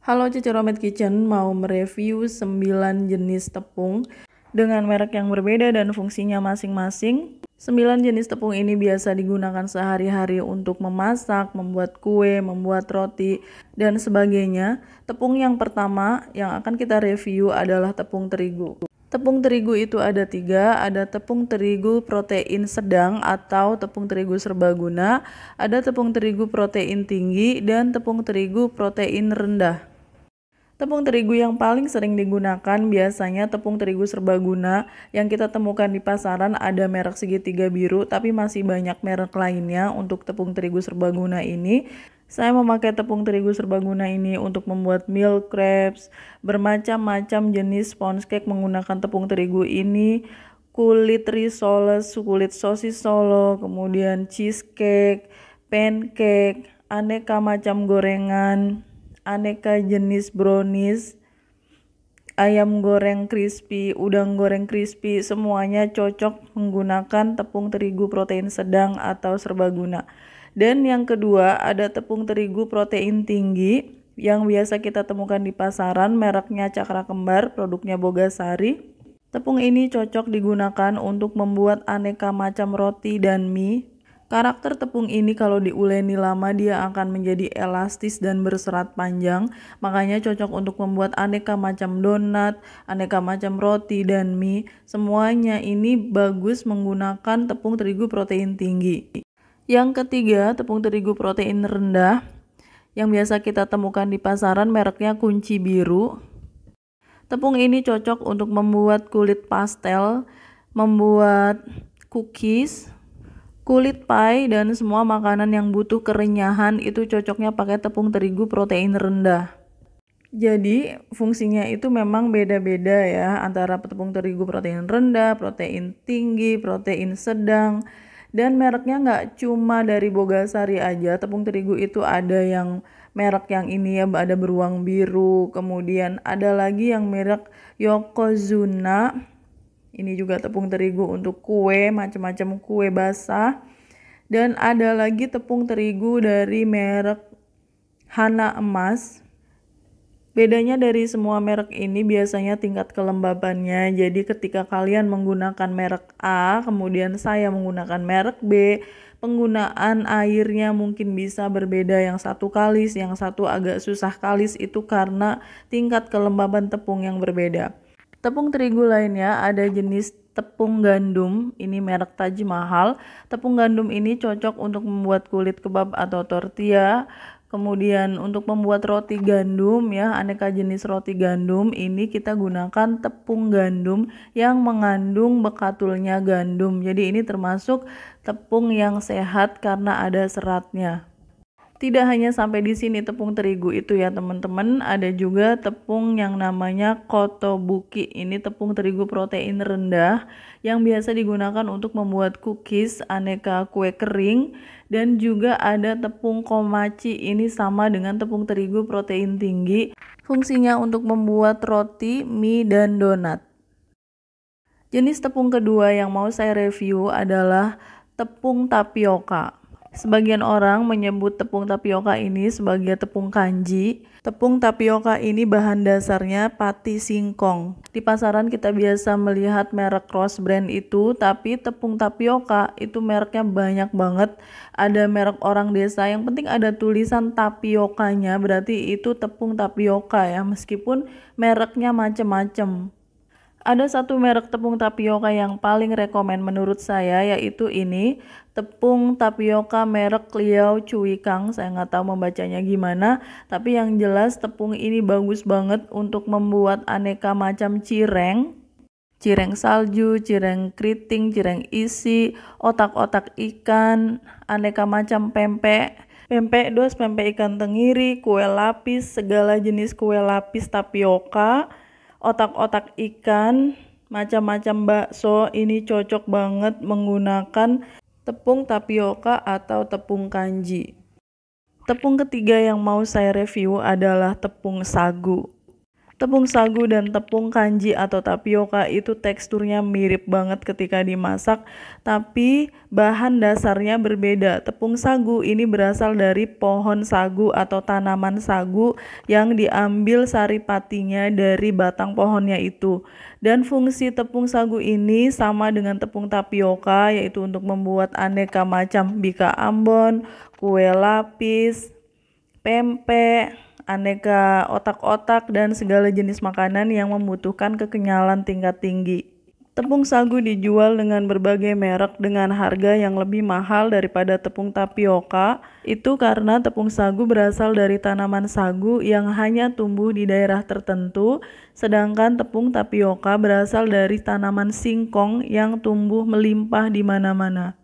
Halo Cici Romet Kitchen, mau mereview 9 jenis tepung dengan merek yang berbeda dan fungsinya masing-masing. 9 jenis tepung ini biasa digunakan sehari-hari untuk memasak, membuat kue, membuat roti, dan sebagainya. Tepung yang pertama yang akan kita review adalah tepung terigu. Tepung terigu itu ada 3, ada tepung terigu protein sedang atau tepung terigu serbaguna, ada tepung terigu protein tinggi, dan tepung terigu protein rendah. Tepung terigu yang paling sering digunakan biasanya tepung terigu serbaguna yang kita temukan di pasaran ada merek segitiga biru, tapi masih banyak merek lainnya untuk tepung terigu serbaguna ini. Saya memakai tepung terigu serbaguna ini untuk membuat milk crepes, bermacam-macam jenis sponge cake menggunakan tepung terigu ini, kulit risoles, kulit sosis Solo, kemudian cheesecake, pancake, aneka macam gorengan, aneka jenis brownies, ayam goreng crispy, udang goreng crispy, semuanya cocok menggunakan tepung terigu protein sedang atau serbaguna. Dan yang kedua ada tepung terigu protein tinggi yang biasa kita temukan di pasaran, mereknya Cakra Kembar, produknya Bogasari. Tepung ini cocok digunakan untuk membuat aneka macam roti dan mie. Karakter tepung ini kalau diuleni lama dia akan menjadi elastis dan berserat panjang, makanya cocok untuk membuat aneka macam donat, aneka macam roti dan mie. Semuanya ini bagus menggunakan tepung terigu protein tinggi. Yang ketiga, tepung terigu protein rendah yang biasa kita temukan di pasaran, mereknya Kunci Biru. Tepung ini cocok untuk membuat kulit pastel, membuat cookies, kulit pie, dan semua makanan yang butuh kerenyahan itu cocoknya pakai tepung terigu protein rendah. Jadi fungsinya itu memang beda-beda ya, antara tepung terigu protein rendah, protein tinggi, protein sedang. Dan mereknya nggak cuma dari Bogasari aja, tepung terigu itu ada yang merek yang ini ya, ada beruang biru, kemudian ada lagi yang merek Yokozuna. Ini juga tepung terigu untuk kue, macam-macam kue basah. Dan ada lagi tepung terigu dari merek Hana Emas. Bedanya dari semua merek ini biasanya tingkat kelembabannya. Jadi ketika kalian menggunakan merek A, kemudian saya menggunakan merek B, penggunaan airnya mungkin bisa berbeda. Yang satu kalis, yang satu agak susah kalis, itu karena tingkat kelembaban tepung yang berbeda. Tepung terigu lainnya ada jenis tepung gandum, ini merek Taj Mahal. Tepung gandum ini cocok untuk membuat kulit kebab atau tortilla. Kemudian untuk membuat roti gandum ya, aneka jenis roti gandum ini kita gunakan tepung gandum yang mengandung bekatulnya gandum. Jadi ini termasuk tepung yang sehat karena ada seratnya. Tidak hanya sampai di sini tepung terigu itu ya teman-teman, ada juga tepung yang namanya kotobuki. Ini tepung terigu protein rendah yang biasa digunakan untuk membuat cookies, aneka kue kering, dan juga ada tepung komachi. Ini sama dengan tepung terigu protein tinggi. Fungsinya untuk membuat roti, mie, dan donat. Jenis tepung kedua yang mau saya review adalah tepung tapioka. Sebagian orang menyebut tepung tapioka ini sebagai tepung kanji. Tepung tapioka ini bahan dasarnya pati singkong. Di pasaran kita biasa melihat merek Rose Brand itu, tapi tepung tapioka itu mereknya banyak banget. Ada merek orang desa, yang penting ada tulisan tapiokanya, berarti itu tepung tapioka ya, meskipun mereknya macam-macam. Ada satu merek tepung tapioka yang paling rekomen menurut saya, yaitu ini tepung tapioka merek Liao Cui Kang. Saya nggak tahu membacanya gimana, tapi yang jelas tepung ini bagus banget untuk membuat aneka macam cireng. Cireng salju, cireng keriting, cireng isi, otak-otak ikan, aneka macam pempek, pempek dos, pempek ikan tenggiri, kue lapis, segala jenis kue lapis tapioka, otak-otak ikan, macam-macam bakso. Ini cocok banget menggunakan tepung tapioka atau tepung kanji. Tepung ketiga yang mau saya review adalah tepung sagu. Tepung sagu dan tepung kanji atau tapioka itu teksturnya mirip banget ketika dimasak, tapi bahan dasarnya berbeda. Tepung sagu ini berasal dari pohon sagu atau tanaman sagu yang diambil saripatinya dari batang pohonnya itu. Dan fungsi tepung sagu ini sama dengan tepung tapioka, yaitu untuk membuat aneka macam bika ambon, kue lapis, pempek, aneka otak-otak, dan segala jenis makanan yang membutuhkan kekenyalan tingkat tinggi. Tepung sagu dijual dengan berbagai merek dengan harga yang lebih mahal daripada tepung tapioka. Itu karena tepung sagu berasal dari tanaman sagu yang hanya tumbuh di daerah tertentu, sedangkan tepung tapioka berasal dari tanaman singkong yang tumbuh melimpah di mana-mana.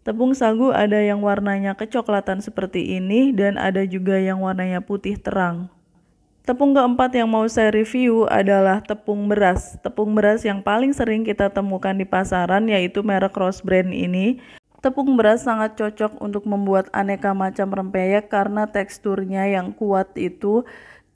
Tepung sagu ada yang warnanya kecoklatan seperti ini dan ada juga yang warnanya putih terang. Tepung keempat yang mau saya review adalah tepung beras. Tepung beras yang paling sering kita temukan di pasaran yaitu merek Rose Brand ini. Tepung beras sangat cocok untuk membuat aneka macam rempeyek karena teksturnya yang kuat itu.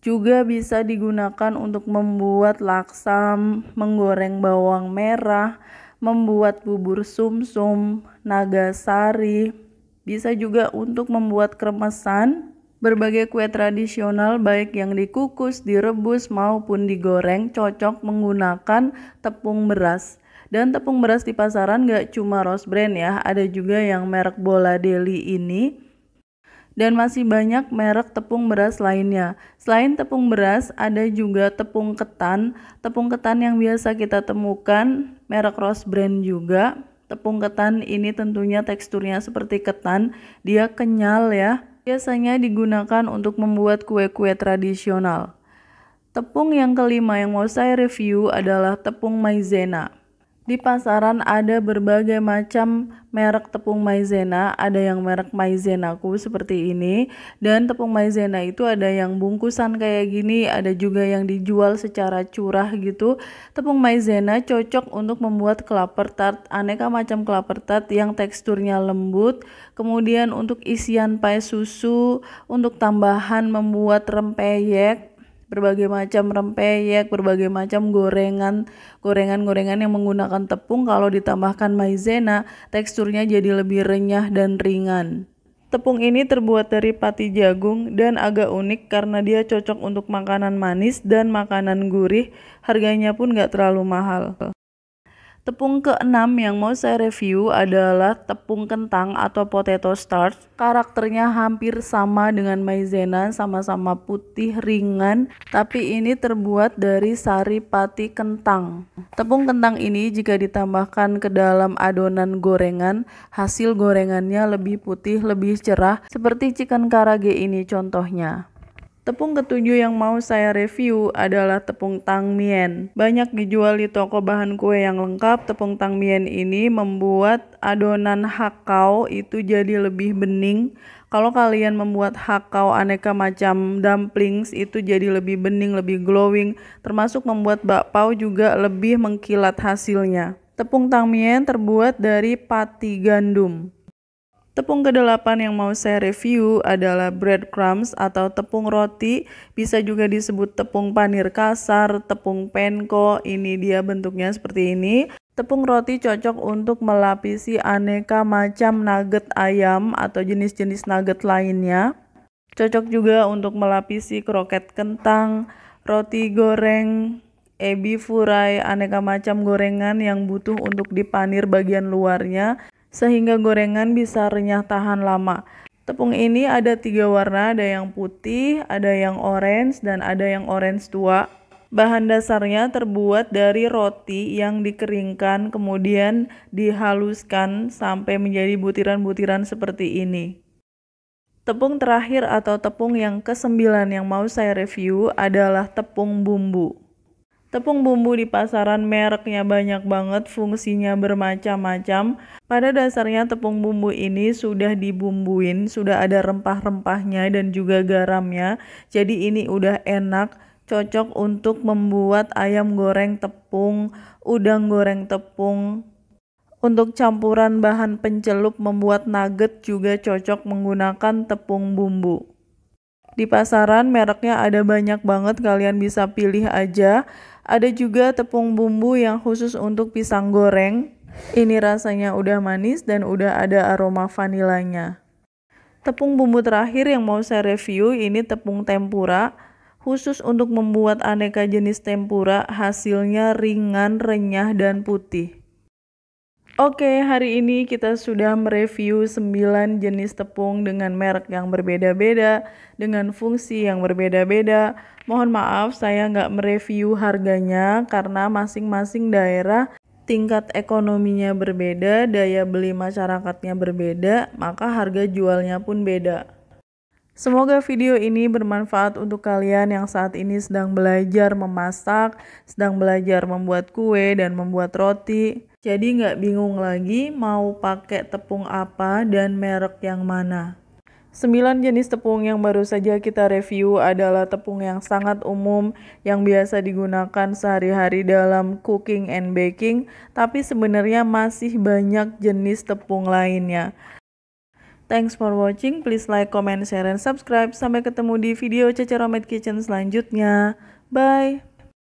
Juga bisa digunakan untuk membuat laksam, menggoreng bawang merah, membuat bubur sumsum, nagasari, bisa juga untuk membuat kremesan, berbagai kue tradisional baik yang dikukus, direbus maupun digoreng cocok menggunakan tepung beras. Dan tepung beras di pasaran gak cuma Rose Brand ya, ada juga yang merek Bola Deli ini. Dan masih banyak merek tepung beras lainnya. Selain tepung beras, ada juga tepung ketan. Tepung ketan yang biasa kita temukan, merek Rose Brand juga. Tepung ketan ini tentunya teksturnya seperti ketan, dia kenyal ya. Biasanya digunakan untuk membuat kue-kue tradisional. Tepung yang kelima yang mau saya review adalah tepung maizena. Di pasaran ada berbagai macam merek tepung maizena, ada yang merek Maizenaku seperti ini, dan tepung maizena itu ada yang bungkusan kayak gini, ada juga yang dijual secara curah gitu. Tepung maizena cocok untuk membuat klaper tart, aneka macam klaper tart yang teksturnya lembut, kemudian untuk isian pie susu, untuk tambahan membuat rempeyek, berbagai macam rempeyek, berbagai macam gorengan yang menggunakan tepung. Kalau ditambahkan maizena, teksturnya jadi lebih renyah dan ringan. Tepung ini terbuat dari pati jagung dan agak unik karena dia cocok untuk makanan manis dan makanan gurih. Harganya pun gak terlalu mahal. Tepung keenam yang mau saya review adalah tepung kentang atau potato starch. Karakternya hampir sama dengan maizena, sama-sama putih ringan, tapi ini terbuat dari sari pati kentang. Tepung kentang ini jika ditambahkan ke dalam adonan gorengan, hasil gorengannya lebih putih, lebih cerah, seperti chicken karage ini contohnya. Tepung ketujuh yang mau saya review adalah tepung tangmien. Banyak dijual di toko bahan kue yang lengkap. Tepung tangmien ini membuat adonan hakau itu jadi lebih bening. Kalau kalian membuat hakau aneka macam dumplings itu jadi lebih bening, lebih glowing. Termasuk membuat bakpao juga lebih mengkilat hasilnya. Tepung tangmien terbuat dari pati gandum. Tepung kedelapan yang mau saya review adalah breadcrumbs atau tepung roti, bisa juga disebut tepung panir kasar, tepung panko, ini dia bentuknya seperti ini. Tepung roti cocok untuk melapisi aneka macam nugget ayam atau jenis-jenis nugget lainnya. Cocok juga untuk melapisi kroket kentang, roti goreng, ebi furai, aneka macam gorengan yang butuh untuk dipanir bagian luarnya, sehingga gorengan bisa renyah tahan lama. Tepung ini ada 3 warna, ada yang putih, ada yang orange, dan ada yang orange tua. Bahan dasarnya terbuat dari roti yang dikeringkan kemudian dihaluskan sampai menjadi butiran-butiran seperti ini. Tepung terakhir atau tepung yang ke-9 yang mau saya review adalah tepung bumbu. Tepung bumbu di pasaran mereknya banyak banget, fungsinya bermacam-macam. Pada dasarnya tepung bumbu ini sudah dibumbuin, sudah ada rempah-rempahnya dan juga garamnya. Jadi ini udah enak, cocok untuk membuat ayam goreng tepung, udang goreng tepung. Untuk campuran bahan pencelup membuat nugget juga cocok menggunakan tepung bumbu. Di pasaran mereknya ada banyak banget, kalian bisa pilih aja. Ada juga tepung bumbu yang khusus untuk pisang goreng. Ini rasanya udah manis dan udah ada aroma vanilanya. Tepung bumbu terakhir yang mau saya review ini tepung tempura. Khusus untuk membuat aneka jenis tempura, hasilnya ringan, renyah, dan putih. Oke, hari ini kita sudah mereview 9 jenis tepung dengan merek yang berbeda-beda, dengan fungsi yang berbeda-beda. Mohon maaf saya nggak mereview harganya karena masing-masing daerah tingkat ekonominya berbeda, daya beli masyarakatnya berbeda, maka harga jualnya pun beda. Semoga video ini bermanfaat untuk kalian yang saat ini sedang belajar memasak, sedang belajar membuat kue dan membuat roti. Jadi nggak bingung lagi mau pakai tepung apa dan merek yang mana. 9 jenis tepung yang baru saja kita review adalah tepung yang sangat umum yang biasa digunakan sehari-hari dalam cooking and baking, tapi sebenarnya masih banyak jenis tepung lainnya. Thanks for watching, please like, comment, share, and subscribe. Sampai ketemu di video Cece Romet Kitchen selanjutnya. Bye!